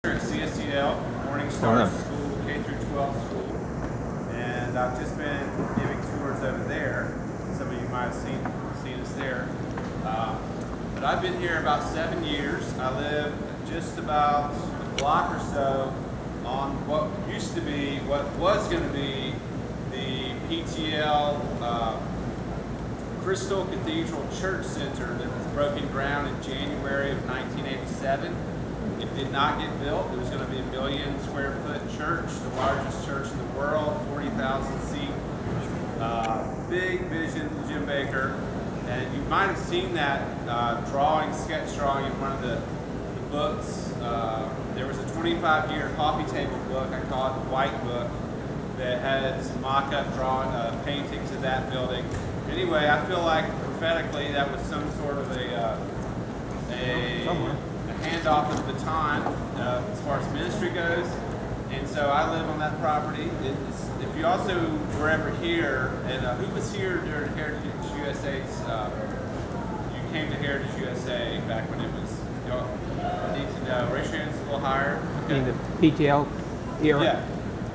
At CSTL, MorningStar School, K through 12 school, and I've just been giving tours over there. Some of you might have seen us there. But I've been here about 7 years. I live just about a block or so on what was going to be the PTL Crystal Cathedral Church Center that was broken ground in January of 1987. It did not get built. It was going to be a 1 million square foot church, the largest church in the world, 40,000 seat. Big vision from Jim Bakker. And you might have seen that sketch drawing in one of the books. There was a 25-year coffee table book, I call it the White Book, that had some mock-up drawing paintings of that building. Anyway, I feel like prophetically that was some sort of a handoff of the baton as far as ministry goes, and so I live on that property. If you also were ever here, and who was here during Heritage USA's, you came to Heritage USA back when it was, I need to know, raise your hands a little higher. Okay. In the PTL era? Yeah,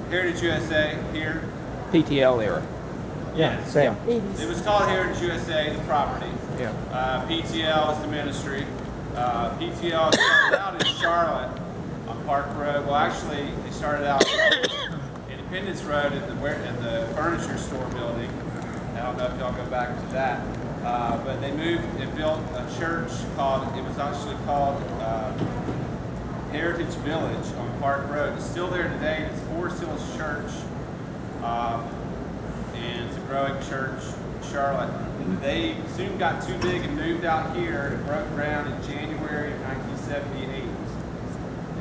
Heritage USA here. PTL era. Yeah, same. It was called Heritage USA, the property. Yeah. PTL is the ministry. PTL started out in Charlotte on Park Road. Well, actually, they started out Independence Road in the furniture store building. I don't know if y'all go back to that. But they moved and built a church it was actually called Heritage Village on Park Road. It's still there today. It's Forest Hills Church. And it's a growing church in Charlotte. They soon got too big and moved out here. It broke ground in January of 1978.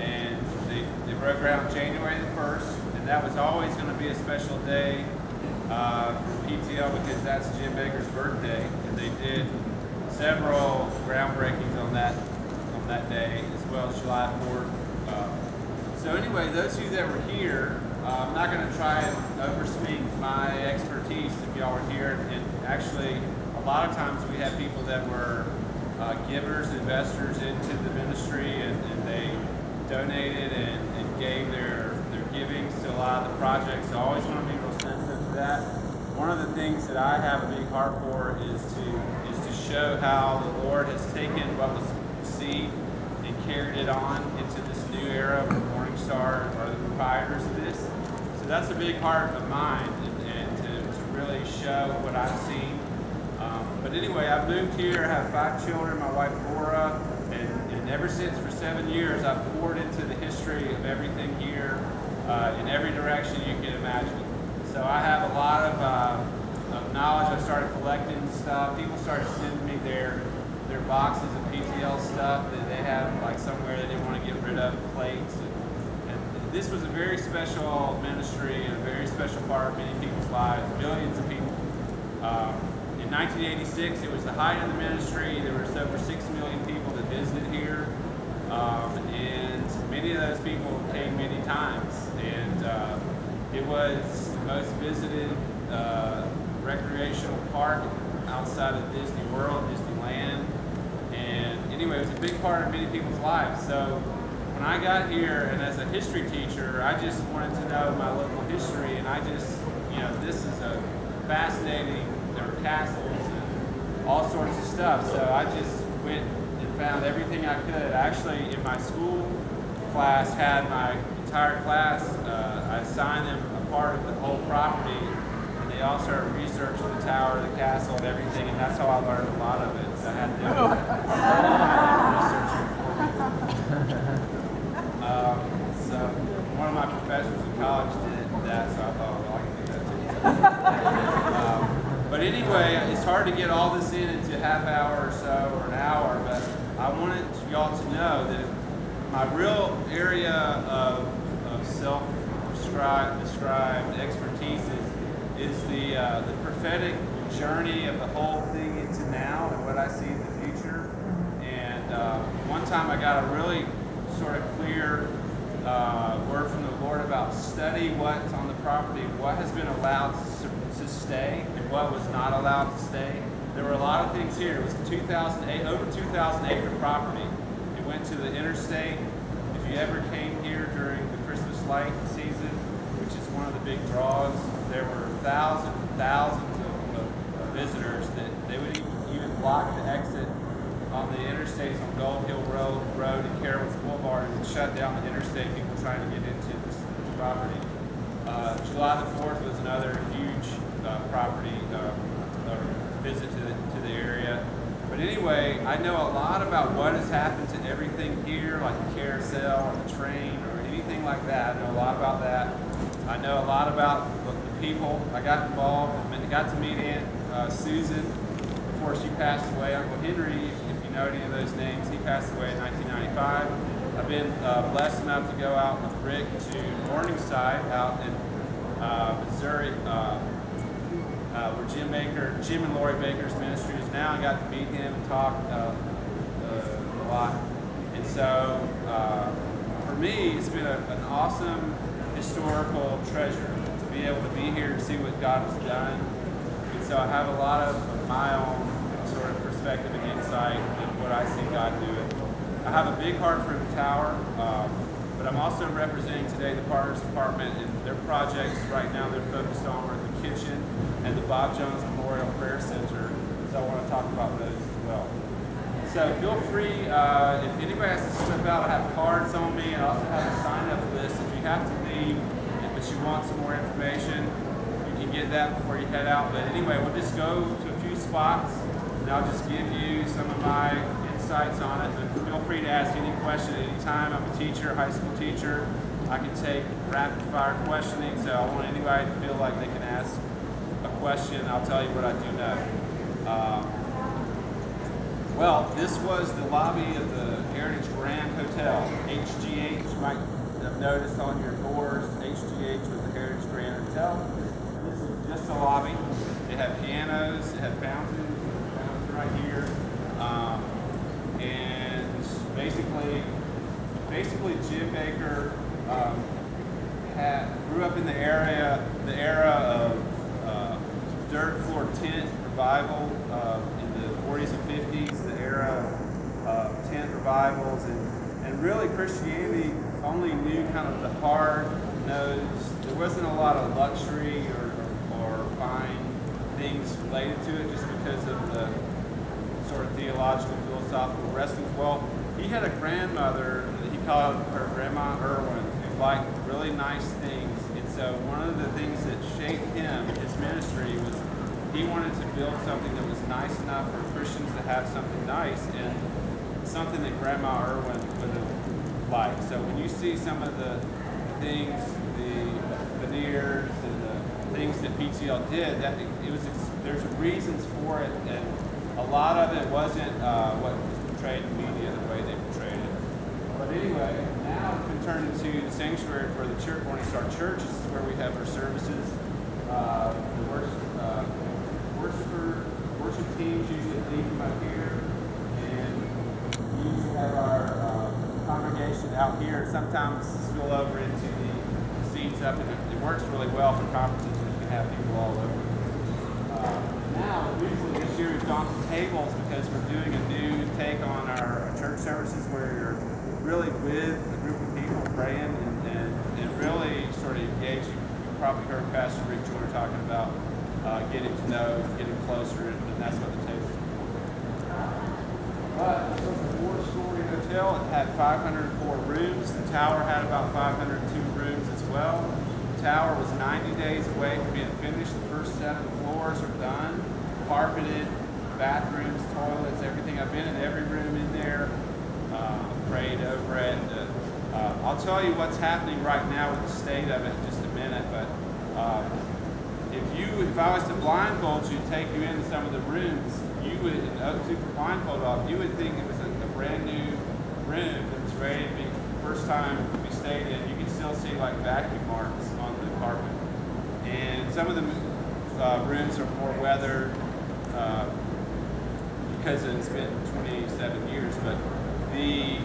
And they broke ground January the 1st, and that was always going to be a special day for PTL because that's Jim Bakker's birthday. And they did several groundbreakings on that day, as well as July 4th. So anyway, those of you that were here, I'm not going to try and overspeak my expertise if y'all were here. And actually, a lot of times we had people that were givers, investors into the ministry, and they donated and gave their givings to a lot of the projects. So I always want to be real sensitive to that. One of the things that I have a big heart for is to show how the Lord has taken what was seed and carried it on into this new era where MorningStar are the proprietors of this. So that's a big heart of mine, and to really show what I've seen. But anyway, I've moved here, I have 5 children, my wife Laura, and ever since for 7 years I've poured into the history of everything here in every direction you can imagine. So I have a lot of knowledge. I started collecting stuff. People started sending me their boxes of PTL stuff that they have like somewhere they didn't want to get rid of, plates. And this was a very special ministry and a very special part of many people's lives, millions of people. In 1986, it was the height of the ministry. There was over 6 million people that visited here. And many of those people came many times. And it was the most visited recreational park outside of Disney World, Disneyland. And anyway, it was a big part of many people's lives. So when I got here, and as a history teacher, I just wanted to know my local history, and I just, this is a fascinating, there were castles and all sorts of stuff. So I just went and found everything I could. Actually, in my school class, had my entire class, I assigned them a part of the whole property, and they all started researching the tower, the castle, and everything, and that's how I learned a lot of it. So I had to so one of my professors in college did that, so I thought, well, I can do that too. But anyway, it's hard to get all this into a half hour or so, or an hour, but I wanted y'all to know that my real area of self-described expertise is the prophetic journey of the whole thing into now and what I see in the future. And one time I got a really sort of clear word from the Lord about study what's on the property, what has been allowed to stay and what was not allowed to stay. There were a lot of things here. It was over 2,000 acre property. It went to the interstate. If you ever came Light season, which is one of the big draws. There were thousands of visitors that they would even block the exit on the interstates on Gold Hill Road and Carroll's Boulevard and shut down the interstate, people trying to get into this property. July the 4th was another huge property visit to the area. But anyway, I know a lot about what has happened to everything here, like the carousel or the train or anything like that. I know a lot about that. I know a lot about the people. I got involved and got to meet Aunt Susan before she passed away. Uncle Henry, if you know any of those names, he passed away in 1995. I've been blessed enough to go out with Rick to Morningside out in Missouri, where Jim and Lori Bakker's ministry is now. I got to meet him and talk a lot. And so for me, it's been an awesome historical treasure to be able to be here and see what God has done. And so I have a lot of my own sort of perspective and insight in what I see God doing. I have a big heart for the tower, but I'm also representing today the Partners Department and their projects. Right now they're focused on the kitchen and the Bob Jones Memorial Prayer Center, so I want to talk about those as well. So feel free, if anybody has to slip out, I have cards on me, and I also have a sign-up list. If you have to leave, but you want some more information, you can get that before you head out. But anyway, we'll just go to a few spots, and I'll just give you some of my insights on it. But feel free to ask any question at any time. I'm a teacher, high school teacher. I can take rapid-fire questioning, so I want anybody to feel like they can ask a question. I'll tell you what I do know. Well, this was the lobby of the Heritage Grand Hotel, HGH. You might have noticed on your doors, HGH was the Heritage Grand Hotel. This is just the lobby. It had pianos, it had fountains right here. And basically Jim Bakker grew up in the era of dirt floor tent revival in the 40s and 50s, the era of tent revivals, and really Christianity only knew kind of the hard-nosed. There wasn't a lot of luxury or fine things related to it, just because of the sort of theological, philosophical wrestlings. Well, he had a grandmother that he called her Grandma Irwin, who liked really nice things. And so one of the things that shaped him, his ministry, was he wanted to build something that was nice enough for Christians to have something nice, and something that Grandma Irwin would have liked. So when you see some of the things, the veneers and the things that PTL did, there's reasons for it, and a lot of it wasn't what was portrayed in the media the way they portrayed it. But anyway, now it's been turned into the sanctuary for the Church, Morningstar Church. This is where we have our services. The worship teams usually lead from up here, and we usually have our congregation out here. Sometimes spill over into the seats up, and it works really well for conferences, and you can have people all over. Now, usually this year we've gone to tables because we're doing a new take on our church services where you're really with a group of people praying and really sort of engaging. You probably heard Pastor Rick Joyner talking about getting to know, getting closer, and that's what the table is for. But this was a 4-story hotel. It had 504 rooms. The tower had about 502 rooms as well. The tower was 90 days away from being finished. The first 7 floors are done, carpeted, bathrooms, toilets, everything. I've been in every room in there, prayed over it. I'll tell you what's happening right now with the state of it in just a minute, but if I was to blindfold you and take you into some of the rooms, you would, and took the blindfold off, you would think it was a brand new room that was ready to be first time we stayed in. You can still see like vacuum marks on the carpet. And some of the rooms are more weathered because it's been 27 years, but the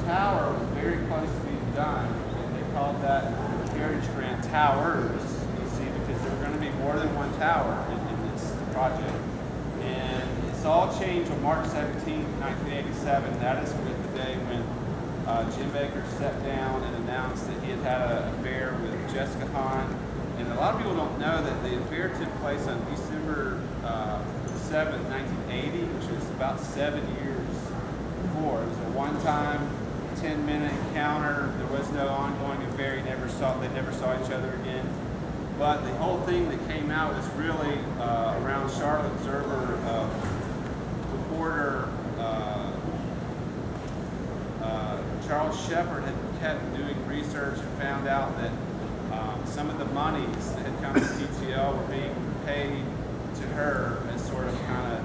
tower was very close to being done, and they called that Heritage Grand Towers, you see, because there were going to be more than one tower in this project. And it's all changed on March 17, 1987. That is the day when Jim Bakker stepped down and announced that he had had an affair with Jessica Hahn. And a lot of people don't know that the affair took place on December 7th, 1980, which was about 7 years before. It was a one-time 10-minute encounter. There was no ongoing affair. They never saw each other again. But the whole thing that came out was really around Charlotte Observer reporter Charles Shepard had kept doing research and found out that some of the monies that had come to PTL were being paid to her as sort of kind of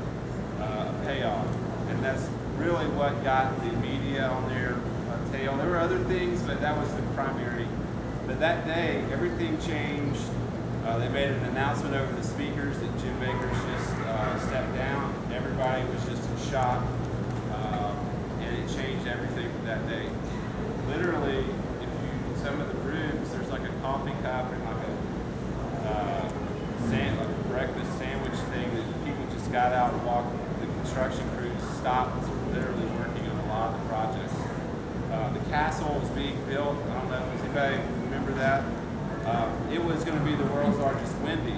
a payoff. And that's really what got the media on their tail. There were other things, but that was the primary. But that day, everything changed. They made an announcement over the speakers that Jim Bakker's just stepped down. Everybody was just in shock, and it changed everything from that day. Literally, some of the rooms, there's like a coffee cup and like a breakfast sandwich thing that people just got out and walked. The construction crews stopped, literally working on a lot of the projects. The castle was being built. I don't know if anybody remember that. It was going to be the world's largest Wendy's,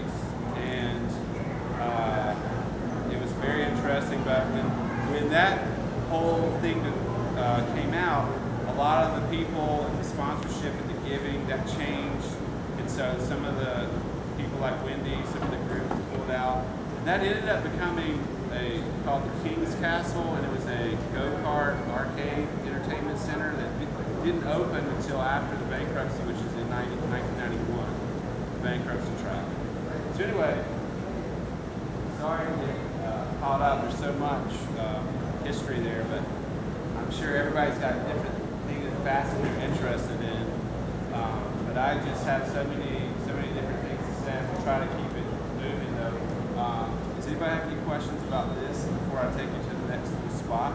and it was very interesting. But when that whole thing came out, a lot of the people and the sponsorship and the giving that changed, and so some of the people like Wendy's, some of the groups pulled out. And that ended up becoming called the King's Castle, and it was a go-kart arcade entertainment center that didn't open until after the bankruptcy, which is in 1991, bankruptcy trial. So anyway, sorry to get caught up. There's so much history there, but I'm sure everybody's got different things that fascinate or interested in. But I just have so many different things to say. We'll try to keep it moving though. Does anybody have any questions about this before I take you to the next spot?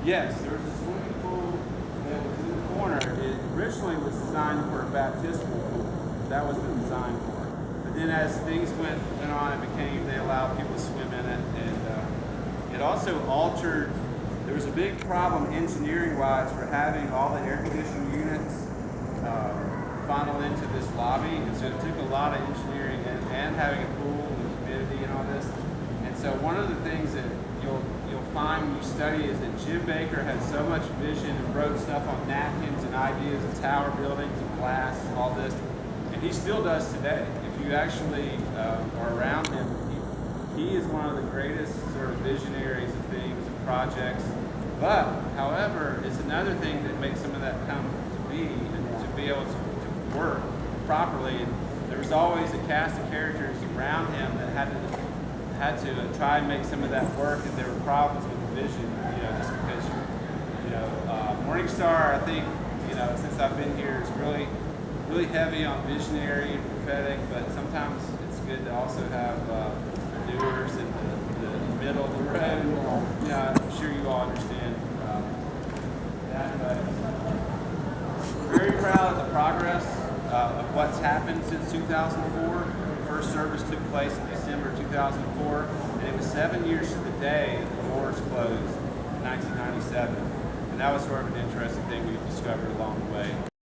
Yes, there was a swimming pool that was in the corner. It originally was designed for a baptismal pool. That was the design for it. But then as things went on, they allowed people to swim in it. And it also altered, there was a big problem engineering-wise for having all the air conditioning units funnel into this lobby. And so it took a lot of engineering and having a pool and humidity and all this. And so one of the things that you'll find when you study is that Jim Bakker had so much vision and wrote stuff on napkins and ideas of tower buildings and glass, all this, and he still does today. If you actually are around him, he is one of the greatest sort of visionaries of things and projects. But, however, it's another thing that makes some of that come to be and to be able to work properly. And there was always a cast of characters around him that had to try and make some of that work, and there were problems with the vision, just because, MorningStar, I think, since I've been here, is really, really heavy on visionary and prophetic, but sometimes it's good to also have the doers in the middle of the road. I'm sure you all understand that, but we're very proud of the progress of what's happened since 2004. First service took place in December 2004, and it was 7 years to the day that the doors closed in 1997. And that was sort of an interesting thing we discovered along the way.